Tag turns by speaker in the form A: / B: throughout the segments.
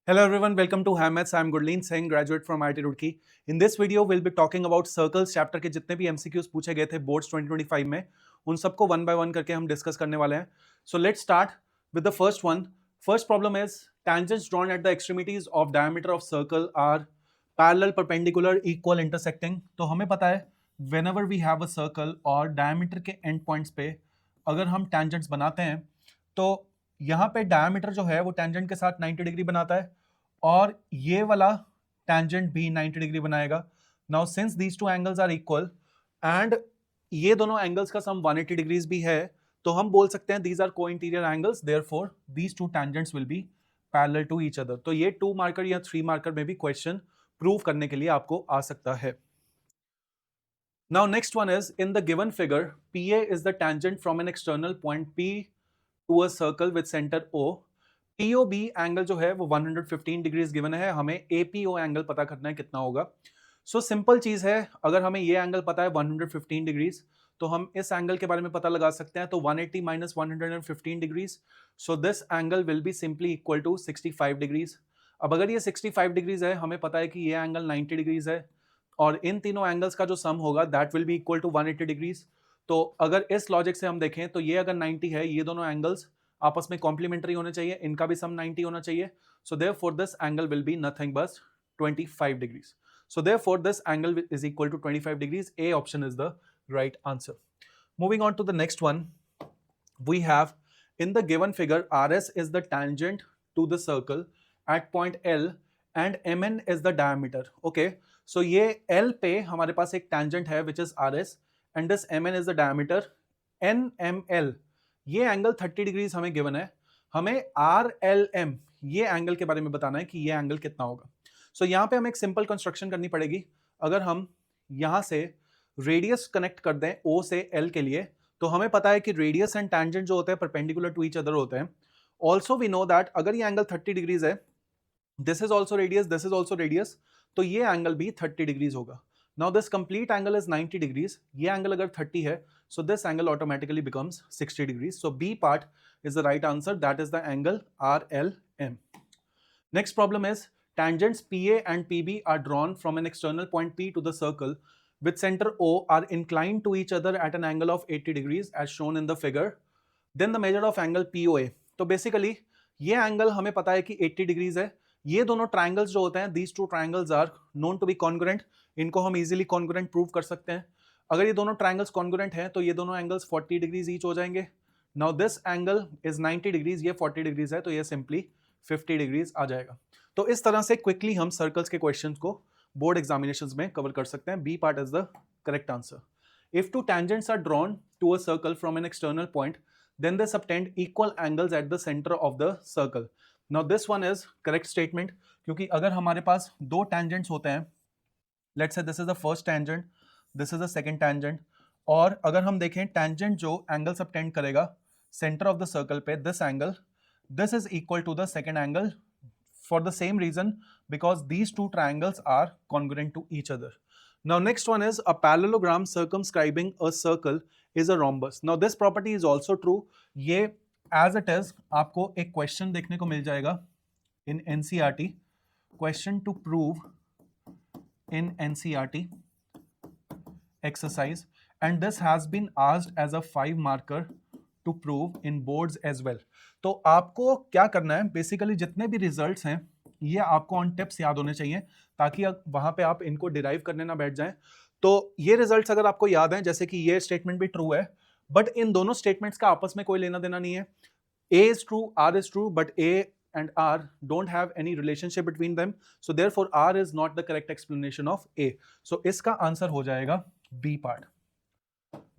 A: Hello everyone, welcome to Hammaths. I am Gurleen Singh, graduate from IIT Roorkee. In this video, we'll be talking about circles chapter के जितने भी MCQs पूछे गए थे boards 2025 में, उन सबको वन बाय वन करके हम डिस्कस करने वाले हैं. So let's start with the first one. First problem is tangents drawn at the extremities of diameter of circle are parallel, perpendicular, equal, intersecting. तो हमें पता है whenever we have a circle और diameter के end points पे अगर हम tangents बनाते हैं तो यहाँ पे डायमीटर जो है वो टेंजेंट के साथ 90 डिग्री बनाता है और ये वाला टेंजेंट भी 90 डिग्री बनाएगा. Now since these two angles are equal and ये दोनों एंगल्स का सम 180 डिग्रीज भी है तो हम बोल सकते हैं दीज आर को interior angles, therefore these two tangents will be parallel to each other. तो ये 2 मार्कर या 3 मार्कर में भी क्वेश्चन प्रूव करने के लिए आपको आ सकता है. Now next one is in the given figure PA is the tangent from an external point P to a circle with center O. POB angle जो है वो 115 डिग्रीज गिवन है, हमें APO एंगल पता करना है कितना होगा. सो सिंपल चीज है, अगर हमें ये एंगल पता है 115 डिग्रीज तो हम इस एंगल के बारे में पता लगा सकते हैं. तो 180 minus 115 degrees, so this angle will be simply equal to 65 degrees. अब अगर ये 65 डिग्रीज है, हमें पता है कि ये एंगल 90 डिग्रीज है और इन तीनों एंगल्स का जो सम होगा that will be equal to 180 degrees. तो अगर इस लॉजिक से हम देखें तो ये अगर 90 है, ये दोनों एंगल्स आपस में कॉम्प्लीमेंट्री होने चाहिए, इनका भी सम 90 होना चाहिए. So therefore this angle will be nothing but 25 degrees. So therefore this angle is equal to 25 degrees. A option is the right answer. Moving on to the next one, we have in the given figure RS is the tangent to the circle at point L and MN is the diameter. Okay, so ये L पे हमारे पास एक tangent है which is RS and this MN is the diameter. NML ये angle 30 degrees हमें given है, हमें RLM ये एंगल के बारे में बताना है कि ये एंगल कितना होगा. सो यहाँ पे हमें एक सिंपल कंस्ट्रक्शन करनी पड़ेगी. अगर हम यहाँ से रेडियस कनेक्ट कर दें O से L के लिए तो हमें पता है कि रेडियस एंड टैंजेंट जो होते हैं परपेंडिकुलर टू ईच अदर होते हैं. ऑल्सो वी नो दैट अगर ये एंगल 30 डिग्रीज है, this is also radius, this is also radius, तो ये एंगल भी 30 डिग्रीज होगा. Now this complete angle is 90 degrees, ये एंगल अगर 30 है so this angle automatically becomes 60 degrees. So B part is the right answer, that is the angle RLM. Next problem is tangents PA and PB are drawn from an external point P to the circle with center O are inclined to each other at an angle of 80 degrees as shown in the figure. Then the measure of angle POA. तो basically ये angle हमें पता है कि 80 degrees है. ये दोनों triangles जो होते हैं, these two triangles are known to be congruent. इनको हम easily congruent प्रूव कर सकते हैं. अगर ये दोनों ट्राइंगल्स कॉन्ग्रुएंट हैं तो ये दोनों एंगल्स 40 डिग्रीज ईच हो जाएंगे. Now this angle is 90 degrees, ये 40 डिग्रीज है तो ये सिंपली 50 डिग्रीज आ जाएगा. तो इस तरह से क्विकली हम सर्कल्स के क्वेश्चंस को बोर्ड एग्जामिनेशंस में कवर कर सकते हैं. B part is the correct answer. If two tangents are drawn to a circle from an external point then they subtend equal angles at the centre of the circle. Now this one is correct statement, क्योंकि अगर हमारे पास दो tangents होते हैं, let's say this is the first tangent, this is the second tangent, और अगर हम देखें टेंजेंट जो एंगल सबटेंड करेगा सेंटर ऑफ द सर्कल पे, this angle, this is equal to the second angle for the same reason because these two triangles are congruent to each other. Now next one is a parallelogram circumscribing a circle is a rhombus. Now this property is also true. ये as it is आपको एक question देखने को मिल जाएगा in NCERT, question to prove in NCERT exercise, and this has been asked as a 5 marker to prove in boards as well. तो आपको क्या करना है, बेसिकली जितने भी रिजल्ट्स हैं ये आपको ऑन टिप्स याद होने चाहिए ताकि वहां पे आप इनको डिराइव करने ना बैठ जाएं. तो ये रिजल्ट्स अगर आपको याद हैं, जैसे कि ये स्टेटमेंट भी ट्रू है बट इन दोनों स्टेटमेंट्स का आपस में कोई लेना देना नहीं है. A is true, R is true, but A and R don't have any relationship between them, so therefore R is not the correct explanation of A. So इसका आंसर हो जाएगा B part.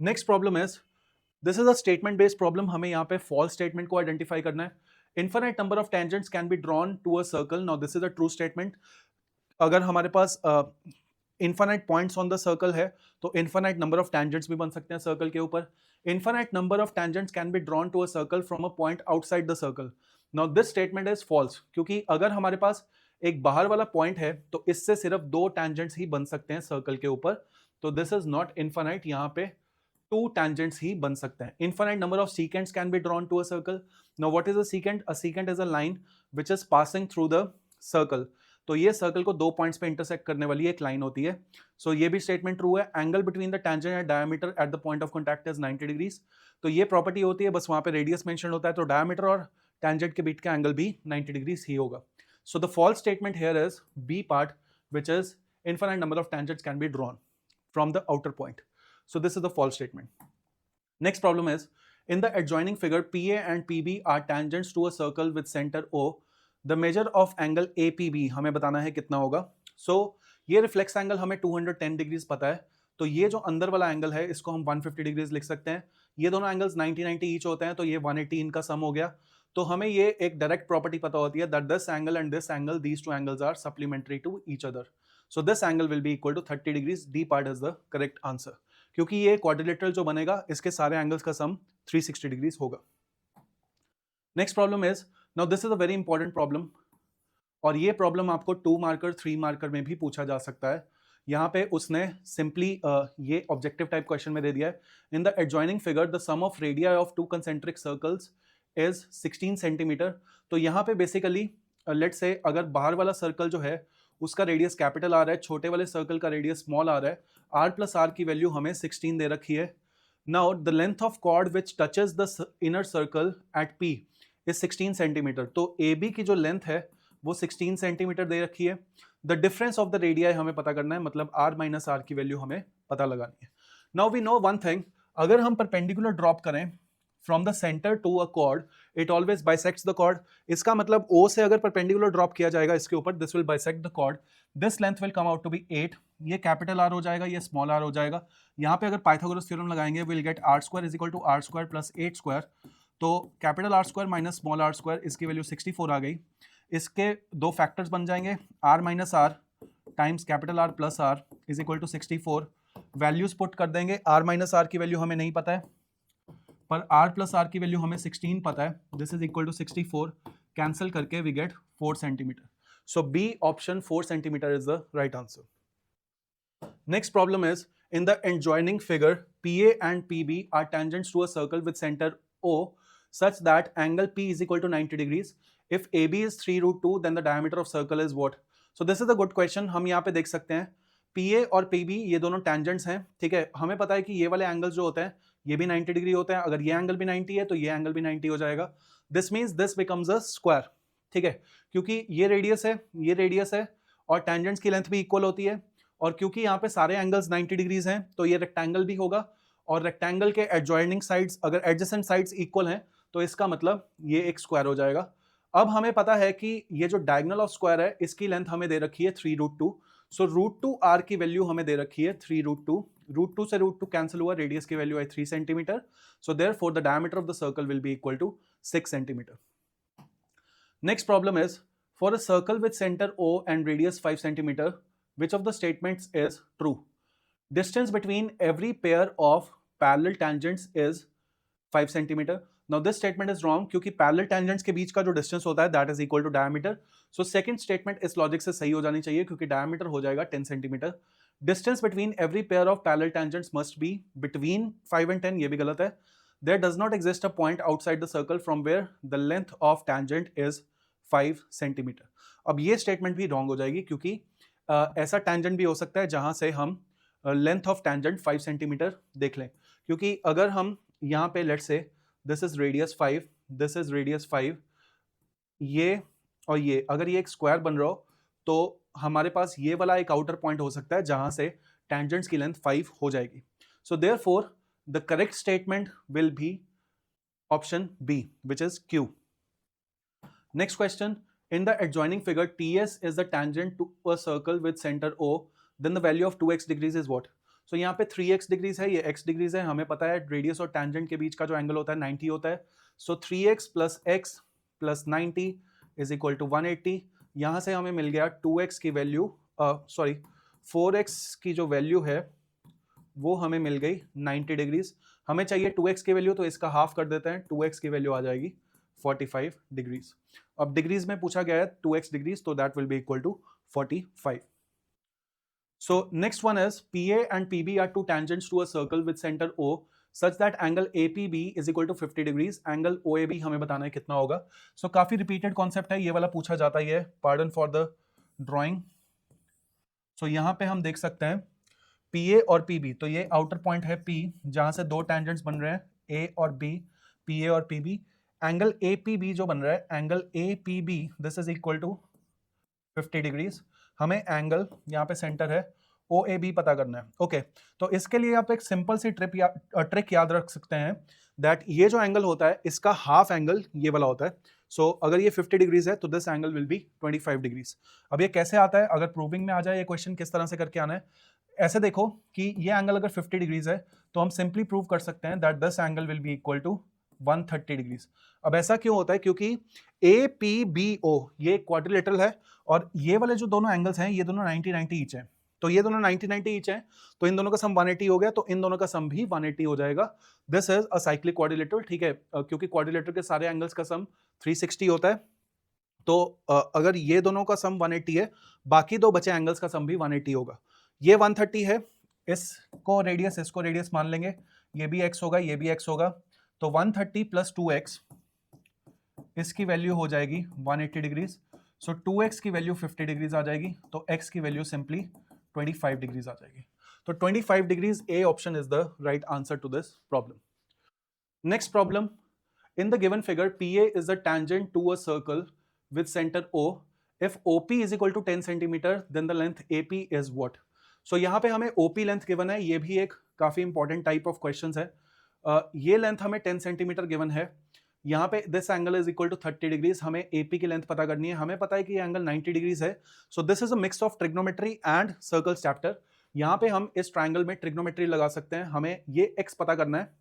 A: Next problem is, this is a statement based problem. हमें यहाँ पे false statement को identify करना है. Infinite number of tangents can be drawn to a circle. Now this is a true statement. अगर हमारे पास infinite points on the circle है तो infinite number of tangents भी बन सकते हैं circle के ऊपर. Infinite number of tangents can be drawn to a circle from a point outside the circle. Now this statement is false, क्योंकि अगर हमारे पास एक बाहर वाला पॉइंट है तो इससे सिर्फ 2 tangents ही बन सकते हैं सर्कल के ऊपर. तो दिस इज नॉट इनफाइनाइट, यहाँ पे 2 tangents ही बन सकते हैं. Infinite number of secants can be drawn to a circle. Now what is a secant? A secant is a line which is passing through the circle, तो ये circle को 2 points पे intersect करने वाली एक लाइन होती है। सो ये भी स्टेटमेंट ट्रू है। Angle between the tangent and diameter at the point of contact is 90 degrees, तो ये प्रॉपर्टी होती है, बस वहां पे रेडियस मेंशन होता है, तो डायमीटर और टेंजेंट के बीच का एंगल भी 90 डिग्रीज ही होगा। So the false statement here is B part, which is infinite number of tangents can be drawn from the outer point. So this is the false statement. Next problem is, in the adjoining figure, PA and PB are tangents to a circle with center O. The measure of angle APB हमें बताना है कितना होगा। So ये reflex angle हमें 210 degrees पता है, तो ये जो अंदर वाला एंगल है इसको हम 150 डिग्रीज लिख सकते हैं। ये दोनों एंगल्स 90-90 ईच होते हैं, तो ये 180 इनका सम हो गया। तो हमें ये एक डायरेक्ट प्रॉपर्टी पता होती है that this angle and this angle, these two angles are supplementary to each other. So this angle will be equal to 30 degrees. D part is the correct answer. क्योंकि ये क्वाड्रिलेटरल जो बनेगा इसके सारे angles का सम 360 डिग्रीज होगा। Next problem is, now this is a very important problem, और ये प्रॉब्लम आपको 2 मार्कर 3 मार्कर में भी पूछा जा सकता है। यहाँ पे उसने सिंपली ये ऑब्जेक्टिव टाइप क्वेश्चन में दे दिया है, in the adjoining figure the sum of radii of 2 concentric circles is 16 centimetre. तो यहाँ पे बेसिकली लेट्स से अगर बाहर वाला सर्कल जो है उसका रेडियस कैपिटल आर है, छोटे वाले सर्कल का रेडियस स्मॉल आर है, आर प्लस आर की वैल्यू हमें 16 दे रखी है। Now the length of chord which touches the inner circle at P is 16 centimetre, तो ए बी की जो लेंथ है वो 16 सेंटीमीटर दे रखी है। The difference of the radii हमें पता करना है, मतलब आर माइनस आर की वैल्यू हमें पता लगानी है। Now we know one thing, अगर हम परपेंडिकुलर ड्रॉप करें from the centre to a chord, it always bisects the chord. इसका मतलब O से अगर परपेंडिकुलर ड्रॉप किया जाएगा इसके ऊपर, this will bisect the chord, this length will come out to be 8, ये कैपिटल R हो जाएगा, ये स्मॉल r हो जाएगा। यहाँ पे अगर पाइथागोरस थ्योरम लगाएंगे, will get R square is equal to R square plus 8 square, तो capital R square minus small r square, इसकी वैल्यू 64 आ गई। इसके दो फैक्टर्स बन जाएंगे, r minus r times capital R plus r is equal to 64। Values put कर देंगे, r माइनस r की वैल्यू हमें नहीं पता है, पर r प्लस r की वैल्यू हमें 16 पता है, this is equal to 64, cancel करके we get 4 centimetre. So B option 4 centimetre is the right answer. Next problem is, in the adjoining figure, PA and PB are tangents to a circle with center O such that angle P is equal to 90 degrees. If AB is 3 root 2, then the diameter of circle is what? So this is a good question. हम यहाँ पे देख सकते हैं PA और PB ये दोनों tangents हैं, ठीक है। हमें पता है कि ये वाले एंगल्स जो होते हैं ये भी 90 डिग्री होते हैं, अगर ये एंगल भी 90 है तो ये एंगल भी 90 हो जाएगा। This means this becomes a square, ठीक है, क्योंकि ये रेडियस है, ये रेडियस है, और टेंजेंट्स की लेंथ भी इक्वल होती है, और क्योंकि यहाँ पे सारे एंगल्स 90 डिग्रीज हैं तो ये रेक्टेंगल भी होगा, और रेक्टेंगल के एडजॉइनिंग साइड्स अगर एडजेसेंट साइड्स इक्वल हैं तो इसका मतलब ये एक स्क्वायर हो जाएगा। अब हमें पता है कि ये जो डायगोनल ऑफ स्क्वायर है इसकी लेंथ हमें दे रखी है 3 रूट 2, सो रूट 2 r की वैल्यू हमें दे रखी है 3 रूट 2, रूट 2 से रूट 2 कैंसिल हुआ, रेडियस की वैल्यू है 3 centimetre, so therefore the diameter of the circle will be equal to 6 centimetre. Next problem is, for a circle with centre O and radius 5 centimetre, which of the statements is true? Distance between every pair of parallel tangents is 5 centimeter. Now this statement is wrong क्योंकि parallel tangents के बीच का जो distance होता है that is equal to diameter. So second statement इस logic से सही हो जानी चाहिए क्योंकि diameter हो जाएगा 10 centimeter. Distance between every pair of parallel tangents must be between 5 and 10, ये भी गलत है। There does not exist a point outside the circle from where the length of tangent is 5 centimeter. अब ये statement भी wrong हो जाएगी क्योंकि ऐसा टेंजेंट भी हो सकता है जहां से हम लेंथ ऑफ टेंजेंट 5 सेंटीमीटर देख लें, क्योंकि अगर हम यहाँ पे let's say this is radius 5, this is radius 5, ये और ये अगर ये एक स्क्वायर बन रहा हो तो हमारे पास ये वाला एक आउटर पॉइंट हो सकता है जहां से टेंजेंट्स की लेंथ 5 हो जाएगी। So therefore the correct statement will be option B which is Q. Next question, in the adjoining figure, TS is the tangent to a circle with center O, then the value of 2x degrees is what? So यहाँ पे 3x degrees है, ये x degrees है, हमें पता है radius और tangent के बीच का जो एंगल होता है 90 होता है, so 3x plus x plus 90 is equal to 180। यहाँ से हमें मिल गया 2x की वैल्यू, सॉरी 4x की जो वैल्यू है वो हमें मिल गई 90 डिग्रीज। हमें चाहिए 2x की वैल्यू, तो इसका हाफ कर देते हैं, 2x की वैल्यू आ जाएगी 45 डिग्रीज। अब डिग्रीज में पूछा गया है 2x डिग्रीज, तो that will be equal to 45। So next one is PA and PB are two tangents to a circle with center O such that angle APB is equal to 50 degrees, angle OAB हमें बताना है कितना होगा। सो काफी repeated concept है, ये वाला पूछा जाता ही है, पार्डन फॉर द ड्रॉइंग। सो यहां पे हम देख सकते हैं PA और PB, तो ये आउटर पॉइंट है P जहां से दो टेंजेंट्स बन रहे हैं A और B, PA और PB। एंगल APB जो बन रहा है, angle APB this is equal to 50 degrees. हमें एंगल यहाँ पे सेंटर है OAB पता करना है। ओके, तो इसके लिए आप एक सिंपल सी ट्रिक याद रख सकते हैं दैट ये जो एंगल होता है इसका हाफ एंगल ये वाला होता है। सो अगर ये 50 डिग्रीज है तो this angle will B 25 degrees. अब ये कैसे आता है, अगर प्रूविंग में आ जाए ये क्वेश्चन किस तरह से करके आना है, ऐसे देखो कि ये एंगल अगर 50 डिग्रीज है तो हम सिंपली प्रूव कर सकते हैं that this angle will be equal to 130 degrees. अब ऐसा क्यों होता है, क्योंकि APBO ये क्वाड्रिलेटरल है और ये वाले जो दोनों एंगल्स हैं ये दोनों 90-90 ईच हैं, तो ये दोनों 90-90 ईच हैं, तो इन दोनों का सम 180 हो गया, तो इन दोनों का सम भी 180 हो जाएगा। This is a cyclic quadrilateral, ठीक है, क्योंकि क्वाड्रिलेटरल के सारे एंगल्स का सम 360 होता है, तो अगर ये दोनों का सम 180 है, बाकी दो बचे एंगल्स का सम भी 180 होगा। ये 130 है, इसको रेडियस मान लेंगे, ये भी x होगा, ये भी x होगा, तो 130 प्लस 2x इसकी वैल्यू हो जाएगी 180 डिग्रीज। सो 2x की वैल्यू 50 डिग्रीज आ जाएगी, तो x की वैल्यू सिंपली 25 डिग्रीज आ जाएगी। तो 25 degrees A option is the right answer to this problem. Next problem, in the given figure PA is the tangent to a circle with center O. If OP is equal to 10 centimeter, then the length AP is what? So यहाँ पे हमें OP length given है, ये भी एक काफी important type of question है। ये लेंथ हमें 10 सेंटीमीटर गिवन है, यहाँ पे this angle is equal to 30 degrees, हमें AP की लेंथ पता करनी है, हमें पता है कि ये एंगल 90 डिग्रीज है। सो this is a mix of trigonometry and circles chapter. यहाँ पे हम इस ट्राइंगल में ट्रिग्नोमेट्री लगा सकते हैं, हमें ये x पता करना है।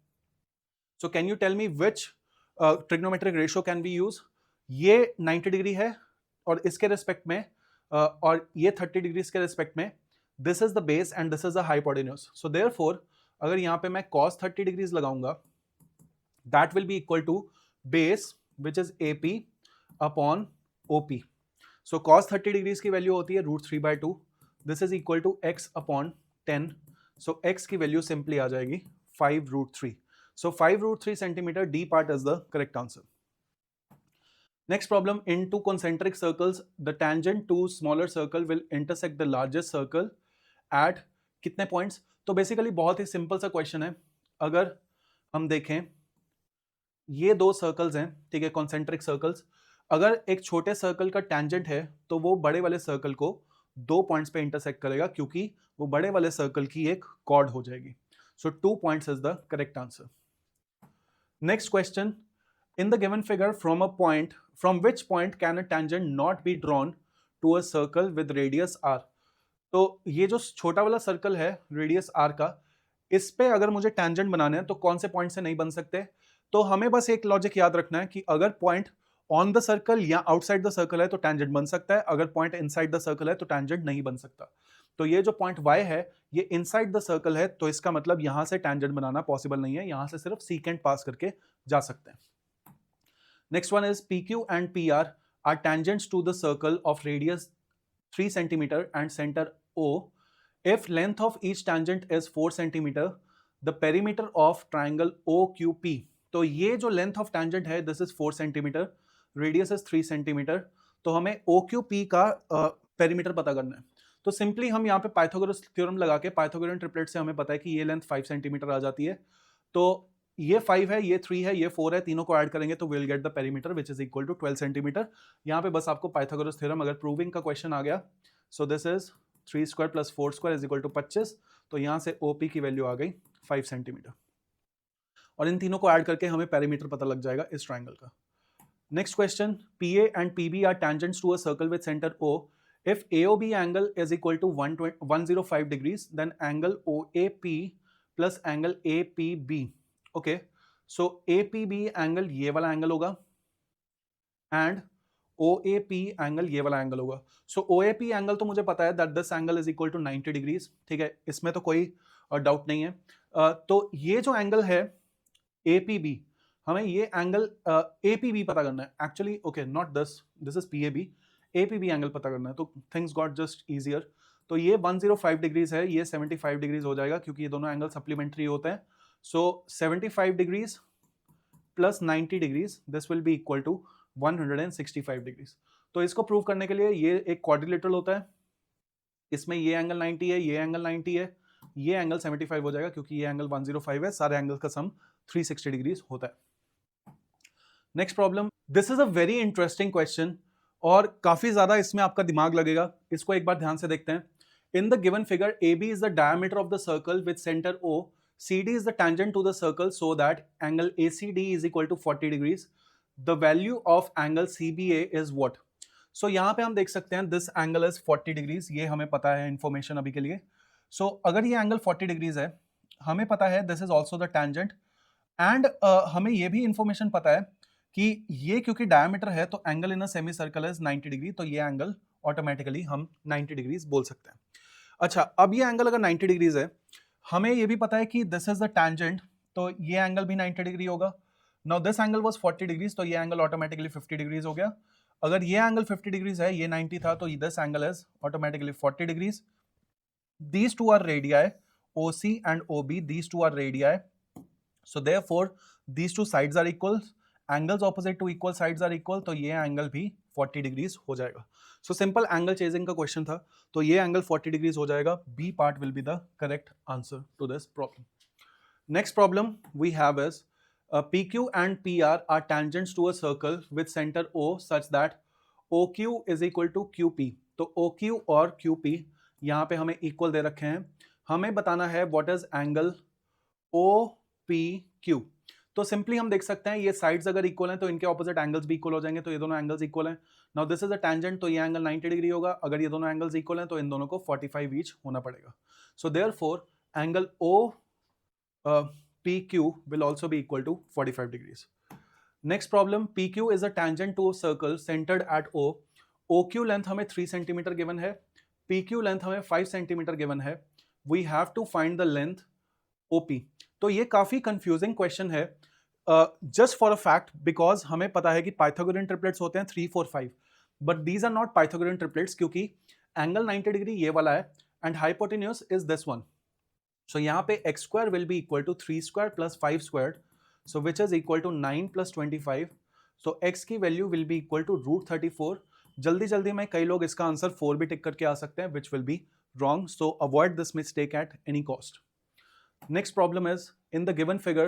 A: So can you tell me which trigonometric ratio can be use? ये 90 डिग्री है और इसके रिस्पेक्ट में और ये 30 डिग्री के रिस्पेक्ट में, this is the base and this is the hypotenuse. So therefore अगर यहाँ पे मैं cos 30 डिग्रीज लगाऊंगा, that will be equal to base which is AP upon OP। सो cos 30 डिग्रीज की वैल्यू होती है √3/2, this is equal to x upon 10। So x की वैल्यू सिंपली आ जाएगी 5√3। So 5√3 centimeter, D part is the correct answer. Next problem, in two concentric circles, the tangent to smaller circle will intersect the largest circle at कितने points? तो basically बहुत ही simple सा question है। अगर हम देखें ये दो circles हैं, ठीक है, concentric circles, अगर एक छोटे circle का tangent है तो वो बड़े वाले circle को दो points पे intersect करेगा, क्योंकि वो बड़े वाले circle की एक chord हो जाएगी। So 2 points is the correct answer. Next question, in the given figure, from which point can a tangent not be drawn to a circle with radius r? तो ये जो छोटा वाला सर्कल है रेडियस r का, इस पे अगर मुझे tangent बनाने हैं तो कौन से पॉइंट से नहीं बन सकते? तो हमें बस एक लॉजिक याद रखना है कि अगर पॉइंट ऑन द सर्कल या आउटसाइड द सर्कल है तो tangent बन सकता है, अगर पॉइंट इनसाइड द सर्कल है तो tangent नहीं बन सकता। तो ये जो पॉइंट y है ये इनसाइड द सर्कल है, तो इसका मतलब यहां से tangent बनाना पॉसिबल नहीं है, यहां से सिर्फ सीकेंट पास करके जा सकते हैं। Next one is PQ and PR are tangents to the circle of radius 3 centimeter and center O. If length of each tangent is 4 centimeter, the perimeter of triangle OQP. तो ये जो length of tangent है this is 4 centimeter, radius is 3 centimeter, तो हमें OQP का perimeter पता करना है। तो सिंपली हम यहाँ पे पाइथागोरस थ्योरम लगा के पाइथागोरियन ट्रिपलेट से हमें पता है कि ये लेंथ 5 सेंटीमीटर आ जाती है, तो ये 5 है, ये 3 है, ये 4 है, तीनों को ऐड करेंगे तो will get the perimeter which is equal to 12 centimetre. यहाँ पे बस आपको पाइथागोरस थ्योरम अगर प्रूविंग का क्वेश्चन आ गया, so this is 3 square plus 4 square is equal to 25, तो यहाँ से OP की वैल्यू आ गई 5 सेंटीमीटर, और इन तीनों को ऐड करके हमें पेरीमीटर पता लग जाएगा इस ट्राइंगल का। Next question, PA and PB are tangents to a circle with center O. If AOB angle is equal to 105 degrees, then angle OAP plus angle APB. Okay, so APB angle ये वाला angle होगा and OAP angle ये वाला angle होगा। So OAP angle तो मुझे पता है that this angle is equal to 90 degrees, ठीक है, इसमें तो कोई डाउट नहीं है। तो ये जो एंगल है APB, हमें ये एंगल APB पता करना है actually. Okay, not this is PAB, APB angle पता करना है, तो थिंग्स गॉट जस्ट इजियर। तो ये 105 डिग्रीज है, ये 75 डिग्रीज हो जाएगा, क्योंकि ये दोनों एंगल सप्लीमेंट्री होते हैं। So 75 degrees plus 90 degrees, this will be equal to 165 degrees. तो इसको प्रूव करने के लिए ये एक क्वाड्रिलेटरल होता है, इसमें ये एंगल 90 है, ये एंगल 90 है, ये एंगल 75 हो जाएगा क्योंकि ये एंगल 105 है, सारे एंगल का सम 360 डिग्रीज होता है। Next problem, this is a very interesting question और काफी ज्यादा इसमें आपका दिमाग लगेगा, इसको एक बार ध्यान से देखते हैं। In the given figure AB is the diameter of the circle with center O, CD is the tangent to the circle so that angle ACD is equal to 40 degrees. The value of angle CBA is what? So यहाँ पे हम देख सकते हैं this angle is 40 degrees, ये हमें पता है इंफॉर्मेशन अभी के लिए। So अगर ये एंगल 40 डिग्रीज है, हमें पता है this is also the tangent and हमें ये भी इंफॉर्मेशन पता है कि ये क्योंकि डायमीटर है तो angle in a semi circle is 90 degree, तो ये एंगल ऑटोमेटिकली हम 90 डिग्रीज बोल सकते हैं। अच्छा, अब ये एंगल अगर 90 डिग्रीज है, हमें ये भी पता है कि दिस इज द टैंजेंट, तो ये एंगल भी 90 डिग्री होगा। Now this angle was 40 degrees, तो ये एंगल ऑटोमेटिकली 50 डिग्रीज हो गया। अगर ये एंगल 50 डिग्रीज है, ये 90 था, तो this angle is automatically 40 degrees. These two are radii OC and OB, these two are radii, so therefore these two sides are equal, angles opposite to equal sides are equal, तो ये angle भी 40 degrees हो जाएगा। So simple angle chasing का question था, तो ये एंगल 40 डिग्रीज हो जाएगा। B part will be the correct answer to this problem. Next problem we have is PQ and PR are tangents to a circle with center O such that OQ is equal to QP। तो OQ और QP यहाँ पे हमें equal दे रखे हैं, हमें बताना है व्हाट इज एंगल OPQ। तो सिंपली हम देख सकते हैं ये साइड्स अगर इक्वल हैं तो इनके ऑपोजिट एंगल्स भी इक्वल हो जाएंगे, तो ये दोनों एंगल्स इक्वल हैं। Now this is a tangent, तो ये एंगल 90 डिग्री होगा। अगर ये दोनों एंगल्स इक्वल हैं तो इन दोनों को 45 ईच होना पड़ेगा। So therefore angle OPQ will also be equal to 45 degrees. Next problem, PQ is a tangent to a circle centered at O. OQ length हमें 3 सेंटीमीटर गिवन है, PQ लेंथ हमें 5 centimetre given है। We have to find the length OP। तो ये काफी confusing question है, just for a fact because हमें पता है कि पाइथागोरियन ट्रिपलेट्स होते हैं 3 4 5, but these are not Pythagorean triplets क्योंकि एंगल 90 डिग्री ये वाला है and hypotenuse is this one. So यहाँ पे x square will be equal to 3 square plus 5 square, so which is equal to 9 plus 25। So x की value will be equal to √34। जल्दी जल्दी में कई लोग इसका आंसर 4 भी टिक करके आ सकते हैं, which will be wrong, so avoid this mistake at any cost. Next problem is, in the given figure,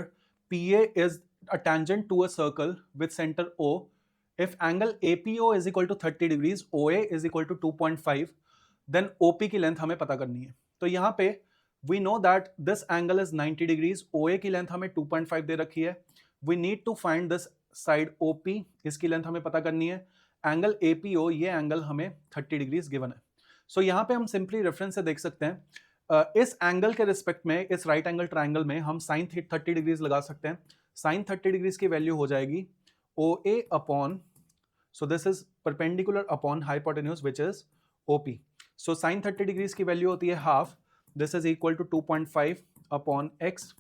A: PA is a tangent to a circle with center O. If angle APO is equal to 30 degrees, OA is equal to 2.5, then OP की length हमें पता करनी है। तो यहाँ पे we know that this angle is 90 degrees, OA की length हमें 2.5 दे रखी है। We need to find this side OP, इसकी लेंथ हमें पता करनी है। एंगल APO, ये एंगल हमें 30 डिग्रीज गिवन है। सो यहाँ पे हम सिंपली रेफरेंस से देख सकते हैं, इस एंगल के रिस्पेक्ट में, इस राइट एंगल ट्राइंगल में हम साइन 30 डिग्रीज लगा सकते हैं। साइन 30 डिग्रीज की वैल्यू हो जाएगी OA upon, so this is perpendicular upon hypotenuse which is OP। So sine 30 degrees की वैल्यू होती है half, this is equal to 2.5 upon x,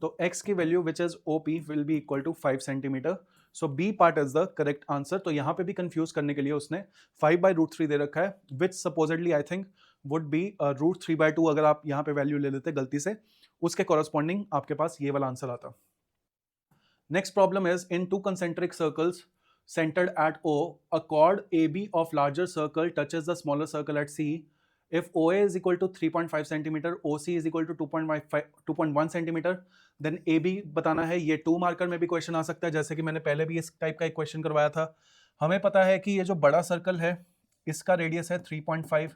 A: तो x की value which is OP will be equal to 5 centimetre. So B part is the correct answer. तो यहाँ पे भी confuse करने के लिए उसने 5/√3 दे रखा है, which supposedly I think would be √3/2। अगर आप यहाँ पे वैल्यू ले लेते गलती से, उसके कॉरेस्पॉन्डिंग आपके पास ये वाला आंसर आता। Next problem is, in 2 concentric circles centered at O, a chord AB of larger circle touches the smaller circle at C. If OA is equal to 3.5 centimeter, OC is equal to 2.1 centimeter, then AB बताना है। ये 2 marker में भी question आ सकता है, जैसे कि मैंने पहले भी इस टाइप का एक क्वेश्चन करवाया था। हमें पता है कि ये जो बड़ा सर्कल है इसका रेडियस है 3.5,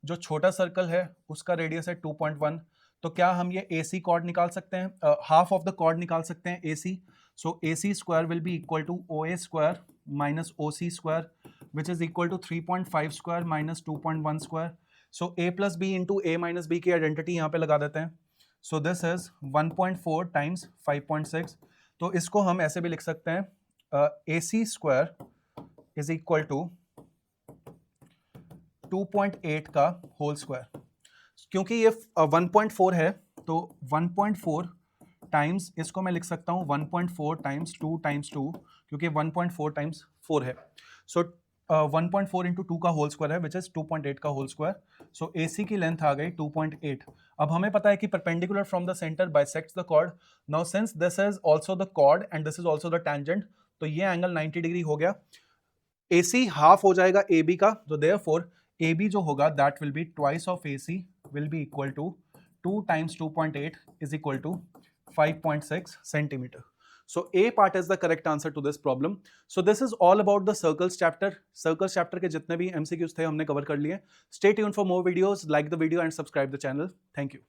A: जो छोटा सर्कल है उसका रेडियस है 2.1। तो क्या हम ये AC कॉर्ड निकाल सकते हैं, हाफ ऑफ द कॉर्ड निकाल सकते हैं AC। So AC square will be equal to OA square minus OC square, which is equal to 3.5 square minus 2.1 square. So A plus B into A minus B की identity यहाँ पे लगा देते हैं। So this is 1.4 times 5.6। तो इसको हम ऐसे भी लिख सकते हैं, AC square is equal to 2.8 का होल स्क्वायर। क्योंकि ये 1.4 है तो 1.4 टाइम्स, इसको मैं लिख सकता हूँ 1.4 टाइम्स 2 टाइम्स 2, क्योंकि 1.4 टाइम्स 4 है। सो 1.4 इंटू 2 का होल स्क्वायर है विच इज 2.8 का होल स्क्वायर. सो AC की लेंथ आ गई 2.8. अब हमें पता है कि perpendicular from the centre bisects the chord. Now since this is also the chord and this is also the tangent, तो ये एंगल 90 डिग्री हो गया. AC हाफ हो जाएगा AB का, तो देयरफॉर AB जो होगा that will be twice of AC will be equal to 2 times 2.8 is equal to 5.6 centimeter. So A part is the correct answer to this problem. So this is all about the circles chapter. Circles chapter के जितने भी MCQs थे हमने cover कर लिए. Stay tuned for more videos. Like the video and subscribe the channel. Thank you.